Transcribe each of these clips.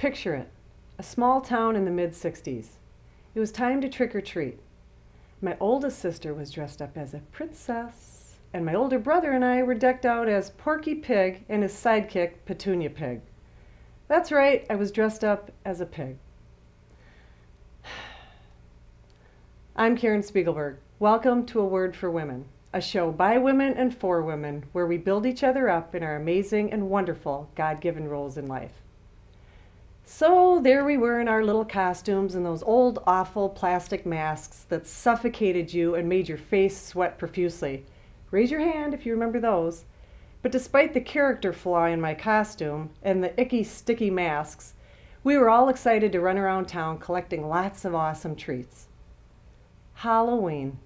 Picture it, a small town in the mid-60s. It was time to trick or treat. My oldest sister was dressed up as a princess, and my older brother and I were decked out as Porky Pig and his sidekick, Petunia Pig. That's right, I was dressed up as a pig. I'm Karen Spiegelberg. Welcome to A Word for Women, a show by women and for women where we build each other up in our amazing and wonderful God-given roles in life. So there we were in our little costumes and those old awful plastic masks that suffocated you and made your face sweat profusely. Raise your hand if you remember those. But despite the character flaw in my costume and the icky sticky masks, we were all excited to run around town collecting lots of awesome treats. Halloween.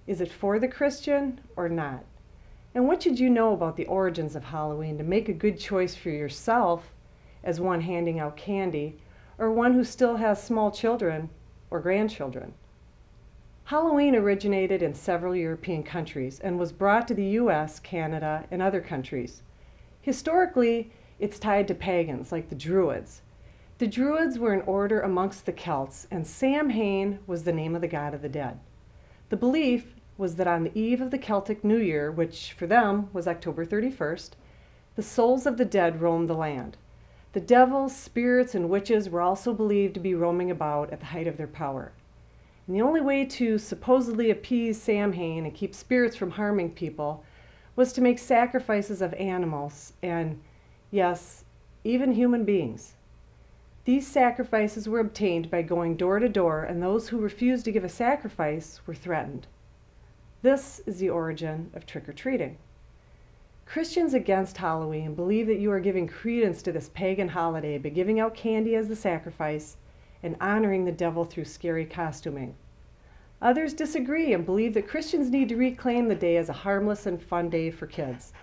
Is it for the Christian or not? And what should you know about the origins of Halloween to make a good choice for yourself as one handing out candy or one who still has small children or grandchildren? Halloween originated in several European countries and was brought to the US, Canada, and other countries. Historically, it's tied to pagans like the Druids. The Druids were an order amongst the Celts, and Samhain was the name of the god of the dead. The belief was that on the eve of the Celtic New Year, which for them was October 31st, the souls of the dead roamed the land. The devils, spirits, and witches were also believed to be roaming about at the height of their power. And the only way to supposedly appease Samhain and keep spirits from harming people was to make sacrifices of animals and, yes, even human beings. These sacrifices were obtained by going door to door, and those who refused to give a sacrifice were threatened. This is the origin of trick-or-treating. Christians against Halloween believe that you are giving credence to this pagan holiday by giving out candy as the sacrifice and honoring the devil through scary costuming. Others disagree and believe that Christians need to reclaim the day as a harmless and fun day for kids.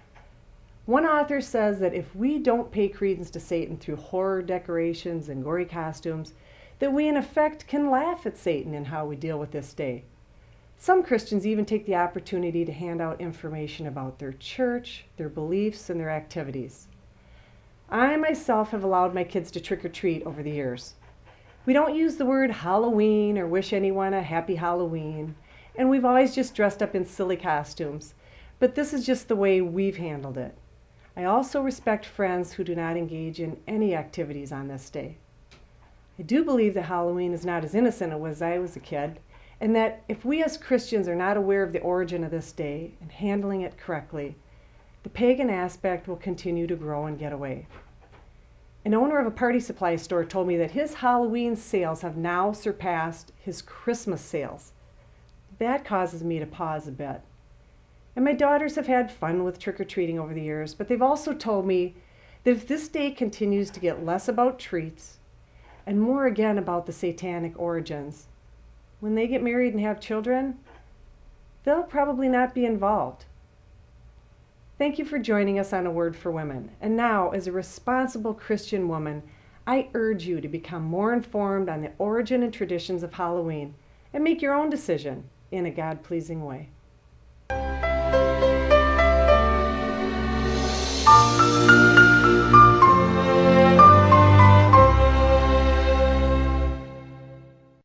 One author says that if we don't pay credence to Satan through horror decorations and gory costumes, that we in effect can laugh at Satan in how we deal with this day. Some Christians even take the opportunity to hand out information about their church, their beliefs, and their activities. I myself have allowed my kids to trick-or-treat over the years. We don't use the word Halloween or wish anyone a happy Halloween, and we've always just dressed up in silly costumes, but this is just the way we've handled it. I also respect friends who do not engage in any activities on this day. I do believe that Halloween is not as innocent as I was a kid, and that if we as Christians are not aware of the origin of this day and handling it correctly, the pagan aspect will continue to grow and get away. An owner of a party supply store told me that his Halloween sales have now surpassed his Christmas sales. That causes me to pause a bit. And my daughters have had fun with trick-or-treating over the years, but they've also told me that if this day continues to get less about treats and more again about the satanic origins, when they get married and have children, they'll probably not be involved. Thank you for joining us on A Word for Women. And now, as a responsible Christian woman, I urge you to become more informed on the origin and traditions of Halloween and make your own decision in a God-pleasing way.